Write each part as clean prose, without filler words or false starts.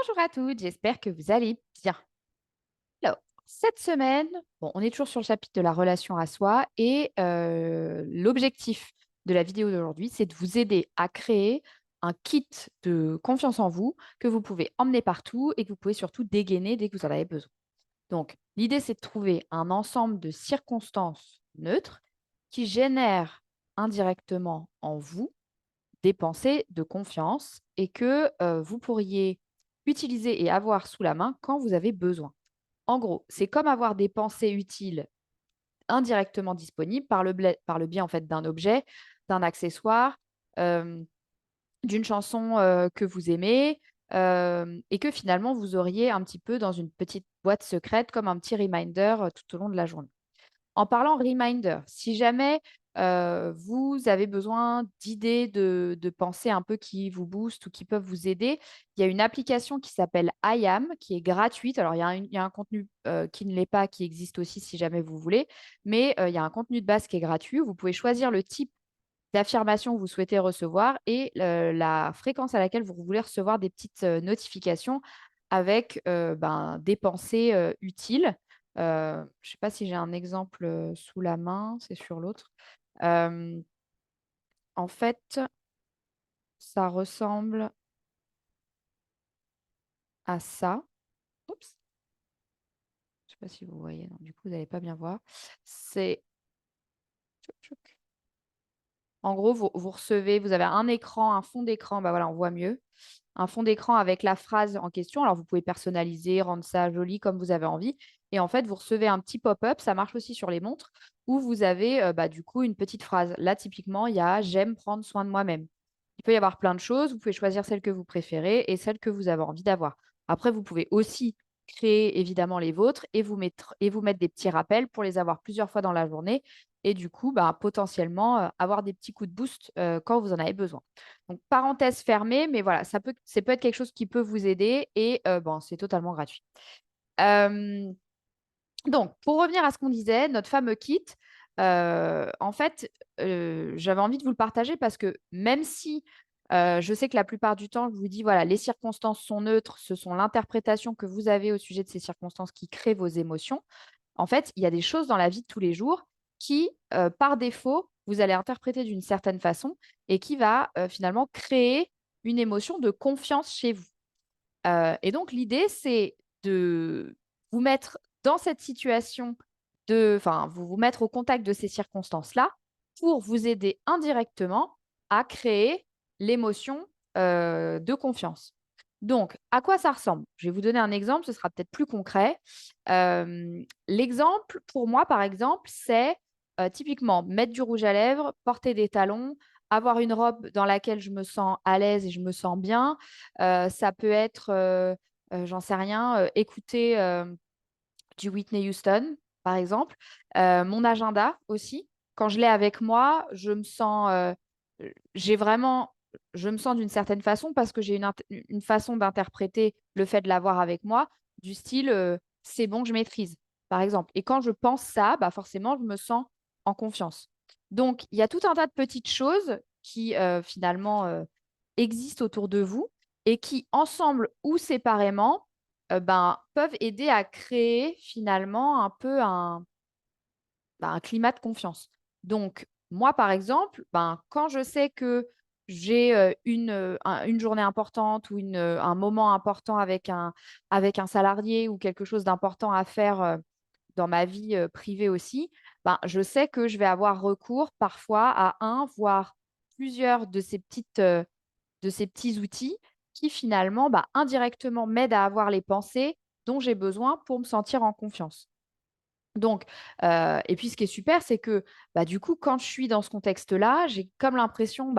Bonjour à toutes, j'espère que vous allez bien. Alors, cette semaine, bon, on est toujours sur le chapitre de la relation à soi et l'objectif de la vidéo d'aujourd'hui, c'est de vous aider à créer un kit de confiance en vous que vous pouvez emmener partout et que vous pouvez surtout dégainer dès que vous en avez besoin. Donc, l'idée, c'est de trouver un ensemble de circonstances neutres qui génèrent indirectement en vous des pensées de confiance et que vous pourriez utiliser et avoir sous la main quand vous avez besoin. En gros, c'est comme avoir des pensées utiles indirectement disponibles par le biais en fait d'un objet, d'un accessoire, euh, d'une chanson que vous aimez et que finalement vous auriez un petit peu dans une petite boîte secrète comme un petit reminder tout au long de la journée. En parlant reminder, si jamais vous avez besoin d'idées, de pensées un peu qui vous boostent ou qui peuvent vous aider, il y a une application qui s'appelle IAM, qui est gratuite. Alors, il y a un contenu qui ne l'est pas, qui existe aussi si jamais vous voulez, mais il y a un contenu de base qui est gratuit. Vous pouvez choisir le type d'affirmation que vous souhaitez recevoir et la fréquence à laquelle vous voulez recevoir des petites notifications avec des pensées utiles. Je ne sais pas si j'ai un exemple sous la main, c'est sur l'autre. Euh, En fait, ça ressemble à ça. Oups, je ne sais pas si vous voyez, non, du coup, vous n'allez pas bien voir. C'est... tchouc, tchouc. En gros, vous recevez, vous avez un écran, un fond d'écran, bah voilà, on voit mieux. Un fond d'écran avec la phrase en question. Alors, vous pouvez personnaliser, rendre ça joli comme vous avez envie. Et en fait, vous recevez un petit pop-up, ça marche aussi sur les montres, où vous avez du coup une petite phrase. Là, typiquement, il y a «J'aime prendre soin de moi-même». Il peut y avoir plein de choses. Vous pouvez choisir celle que vous préférez et celle que vous avez envie d'avoir. Après, vous pouvez aussi créer évidemment les vôtres et vous mettre des petits rappels pour les avoir plusieurs fois dans la journée et du coup, potentiellement avoir des petits coups de boost quand vous en avez besoin. Donc, parenthèse fermée, mais voilà, ça peut être quelque chose qui peut vous aider et bon, c'est totalement gratuit. Euh, donc, pour revenir à ce qu'on disait, notre fameux kit, en fait, j'avais envie de vous le partager parce que même si je sais que la plupart du temps, je vous dis, voilà, les circonstances sont neutres, ce sont l'interprétation que vous avez au sujet de ces circonstances qui crée vos émotions. En fait, il y a des choses dans la vie de tous les jours qui, par défaut, vous allez interpréter d'une certaine façon et qui va finalement créer une émotion de confiance chez vous. Et donc, l'idée, c'est de vous mettre dans cette situation enfin, vous mettre au contact de ces circonstances-là pour vous aider indirectement à créer l'émotion de confiance. Donc, à quoi ça ressemble? Je vais vous donner un exemple, ce sera peut-être plus concret. L'exemple, pour moi, par exemple, c'est typiquement mettre du rouge à lèvres, porter des talons, avoir une robe dans laquelle je me sens à l'aise et je me sens bien. Ça peut être, j'en sais rien, écouter du Whitney Houston, par exemple. Mon agenda aussi. Quand je l'ai avec moi, j'ai vraiment, je me sens d'une certaine façon parce que j'ai une façon d'interpréter le fait de l'avoir avec moi, du style, c'est bon, je maîtrise, par exemple. Et quand je pense ça, forcément, je me sens en confiance. Donc, il y a tout un tas de petites choses qui, finalement, existent autour de vous et qui, ensemble ou séparément, peuvent aider à créer finalement un peu un climat de confiance. Donc, moi, par exemple, quand je sais que j'ai une journée importante ou un moment important avec un salarié ou quelque chose d'important à faire dans ma vie privée aussi, je sais que je vais avoir recours parfois à un, voire plusieurs de ces petits outils qui finalement, indirectement m'aident à avoir les pensées dont j'ai besoin pour me sentir en confiance. Donc, et puis ce qui est super, c'est que du coup, quand je suis dans ce contexte-là, j'ai comme l'impression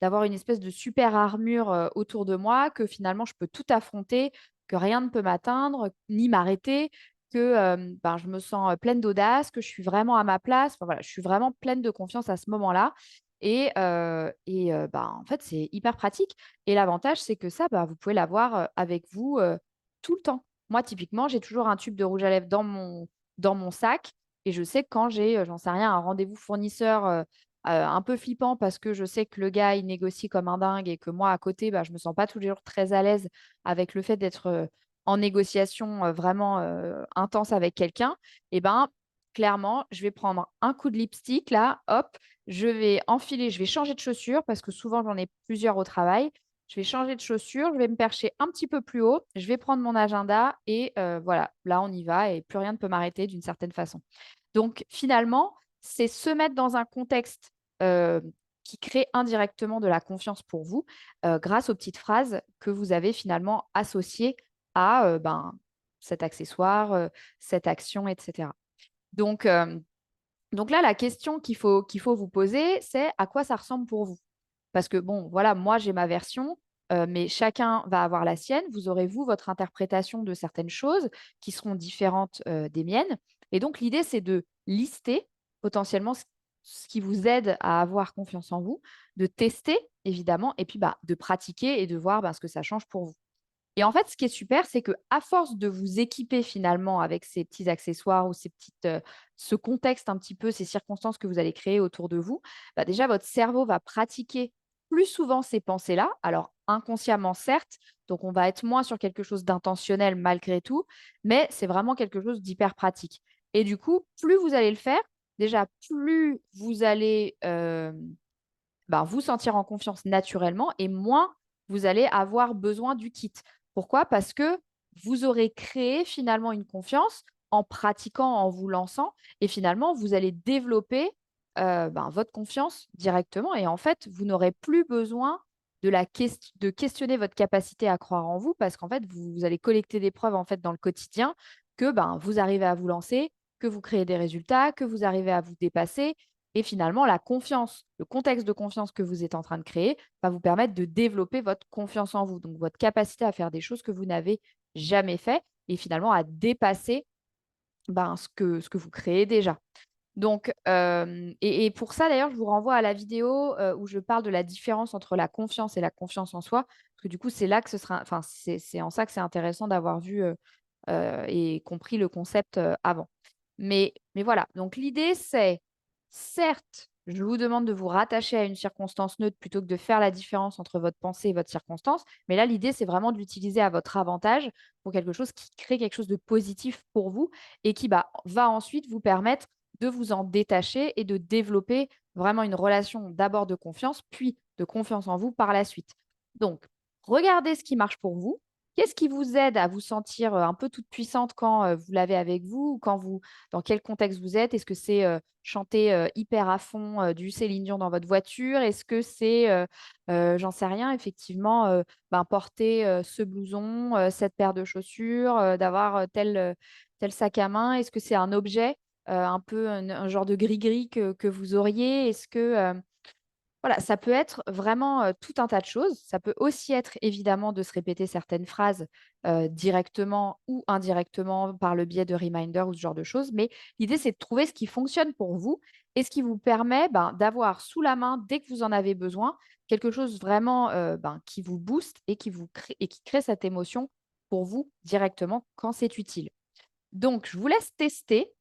d'avoir une espèce de super armure autour de moi, que finalement je peux tout affronter, que rien ne peut m'atteindre, ni m'arrêter, que je me sens pleine d'audace, que je suis vraiment à ma place. Enfin, voilà, je suis vraiment pleine de confiance à ce moment-là. En fait, c'est hyper pratique. Et l'avantage, c'est que ça, vous pouvez l'avoir avec vous tout le temps. Moi, typiquement, j'ai toujours un tube de rouge à lèvres dans mon sac et je sais que quand j'ai, j'en sais rien, un rendez-vous fournisseur un peu flippant parce que je sais que le gars, il négocie comme un dingue et que moi, à côté, bah, je me sens pas tous les jours très à l'aise avec le fait d'être en négociation vraiment intense avec quelqu'un, et ben clairement, je vais prendre un coup de lipstick là, hop, je vais enfiler, je vais changer de chaussures parce que souvent j'en ai plusieurs au travail. Je vais changer de chaussures, je vais me percher un petit peu plus haut, je vais prendre mon agenda et voilà, là on y va et plus rien ne peut m'arrêter d'une certaine façon. Donc finalement, c'est se mettre dans un contexte euh, qui crée indirectement de la confiance pour vous grâce aux petites phrases que vous avez finalement associées à ben, cet accessoire, cette action, etc. Donc, donc là, la question qu'il faut vous poser, c'est à quoi ça ressemble pour vous? Parce que bon, voilà, moi j'ai ma version, mais chacun va avoir la sienne. Vous aurez, vous, votre interprétation de certaines choses qui seront différentes des miennes. Et donc l'idée, c'est de lister potentiellement ce qui vous aide à avoir confiance en vous, de tester évidemment, et puis bah, de pratiquer et de voir bah, ce que ça change pour vous. Et en fait, ce qui est super, c'est que à force de vous équiper finalement avec ces petits accessoires ou ce contexte un petit peu, ces circonstances que vous allez créer autour de vous, bah déjà votre cerveau va pratiquer plus souvent ces pensées-là. Alors inconsciemment, certes, donc on va être moins sur quelque chose d'intentionnel malgré tout, mais c'est vraiment quelque chose d'hyper pratique. Et du coup, plus vous allez le faire, déjà plus vous allez ben, vous sentir en confiance naturellement et moins vous allez avoir besoin du kit. Pourquoi? Parce que vous aurez créé finalement une confiance en pratiquant, en vous lançant, et finalement, vous allez développer ben, votre confiance directement. Et en fait, vous n'aurez plus besoin de questionner votre capacité à croire en vous, parce qu'en fait, vous allez collecter des preuves en fait, dans le quotidien que ben, vous arrivez à vous lancer, que vous créez des résultats, que vous arrivez à vous dépasser. Et finalement, la confiance, le contexte de confiance que vous êtes en train de créer va vous permettre de développer votre confiance en vous, donc votre capacité à faire des choses que vous n'avez jamais fait et finalement à dépasser ben, ce que vous créez déjà. Donc, et pour ça, d'ailleurs, je vous renvoie à la vidéo où je parle de la différence entre la confiance et la confiance en soi, parce que du coup, c'est là que ce sera, enfin, c'est en ça que c'est intéressant d'avoir vu et compris le concept avant. Mais voilà, donc l'idée, c'est, certes, je vous demande de vous rattacher à une circonstance neutre plutôt que de faire la différence entre votre pensée et votre circonstance. Mais là, l'idée, c'est vraiment de l'utiliser à votre avantage pour quelque chose qui crée quelque chose de positif pour vous et qui bah, va ensuite vous permettre de vous en détacher et de développer vraiment une relation d'abord de confiance, puis de confiance en vous par la suite. Donc, regardez ce qui marche pour vous. Qu'est-ce qui vous aide à vous sentir un peu toute puissante quand vous l'avez avec vous ou dans quel contexte vous êtes? Est-ce que c'est chanter hyper à fond du Céline Dion dans votre voiture? Est-ce que c'est, j'en sais rien, effectivement, ben, porter ce blouson, cette paire de chaussures, d'avoir tel sac à main? Est-ce que c'est un objet, un peu un genre de gris-gris que vous auriez? Est-ce que, voilà, ça peut être vraiment tout un tas de choses. Ça peut aussi être évidemment de se répéter certaines phrases directement ou indirectement par le biais de reminders ou ce genre de choses. Mais l'idée, c'est de trouver ce qui fonctionne pour vous et ce qui vous permet ben, d'avoir sous la main, dès que vous en avez besoin, quelque chose vraiment ben, qui vous booste et et qui crée cette émotion pour vous directement quand c'est utile. Donc, je vous laisse tester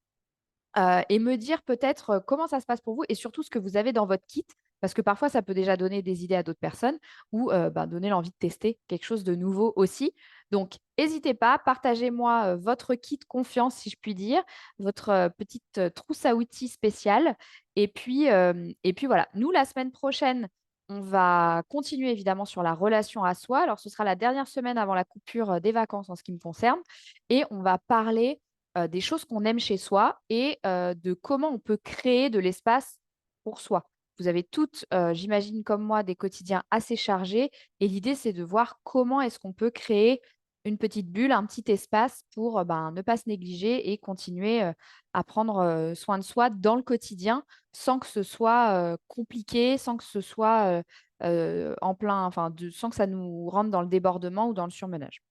et me dire peut-être, comment ça se passe pour vous et surtout ce que vous avez dans votre kit. Parce que parfois, ça peut déjà donner des idées à d'autres personnes ou ben, donner l'envie de tester quelque chose de nouveau aussi. Donc, n'hésitez pas, partagez-moi votre kit confiance, si je puis dire, votre petite trousse à outils spéciale. Et puis voilà, nous, la semaine prochaine, on va continuer évidemment sur la relation à soi. Alors, ce sera la dernière semaine avant la coupure des vacances en ce qui me concerne. Et on va parler des choses qu'on aime chez soi et de comment on peut créer de l'espace pour soi. Vous avez toutes, j'imagine comme moi, des quotidiens assez chargés et l'idée, c'est de voir comment est-ce qu'on peut créer une petite bulle, un petit espace pour ben, ne pas se négliger et continuer à prendre soin de soi dans le quotidien sans que ce soit compliqué, sans que ce soit en plein, enfin, sans que ça nous rentre dans le débordement ou dans le surmenage.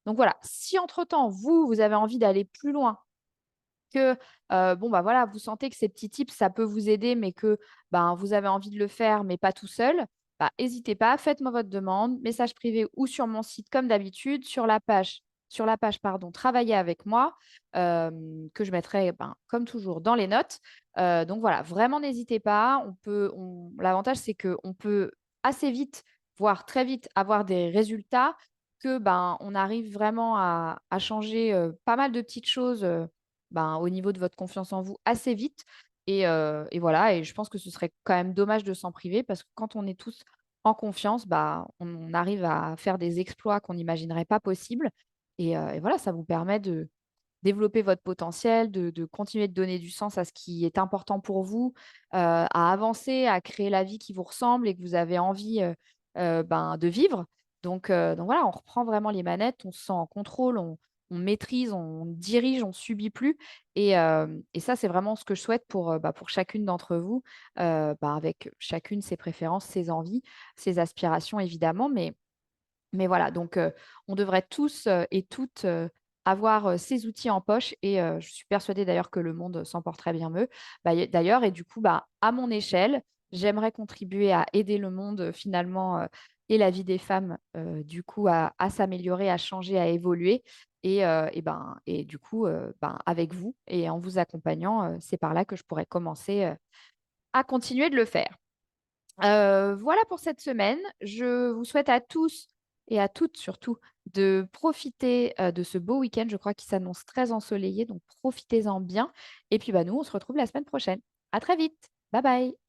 Donc voilà, si entre-temps, vous avez envie d'aller plus loin, que bon, bah, voilà, vous sentez que ces petits tips, ça peut vous aider, mais que ben, vous avez envie de le faire, mais pas tout seul, bah, n'hésitez pas, faites-moi votre demande, message privé ou sur mon site comme d'habitude, sur la page pardon, Travailler avec moi, que je mettrai ben, comme toujours dans les notes. Donc voilà, vraiment n'hésitez pas. L'avantage, c'est qu'on peut assez vite, voire très vite, avoir des résultats que, ben, on arrive vraiment à changer, pas mal de petites choses, ben, au niveau de votre confiance en vous assez vite et voilà et je pense que ce serait quand même dommage de s'en priver parce que quand on est tous en confiance, bah, on arrive à faire des exploits qu'on n'imaginerait pas possibles et voilà, ça vous permet de développer votre potentiel, de continuer de donner du sens à ce qui est important pour vous, à avancer, à créer la vie qui vous ressemble et que vous avez envie, ben, de vivre. Donc voilà, on reprend vraiment les manettes, on se sent en contrôle, on maîtrise, on dirige, on subit plus et ça, c'est vraiment ce que je souhaite pour chacune d'entre vous, bah, avec chacune ses préférences, ses envies, ses aspirations évidemment, mais voilà, donc on devrait tous, et toutes, avoir, ces outils en poche et je suis persuadée d'ailleurs que le monde s'en porterait bien mieux. D'ailleurs et du coup, bah, à mon échelle, j'aimerais contribuer à aider le monde, finalement, et la vie des femmes, du coup à s'améliorer, à changer, à évoluer et du coup, ben, avec vous et en vous accompagnant, c'est par là que je pourrais commencer, à continuer de le faire. Voilà pour cette semaine. Je vous souhaite à tous et à toutes surtout de profiter, de ce beau week-end. Je crois qu'il s'annonce très ensoleillé, donc profitez-en bien et puis, bah, nous, on se retrouve la semaine prochaine. À très vite. Bye bye.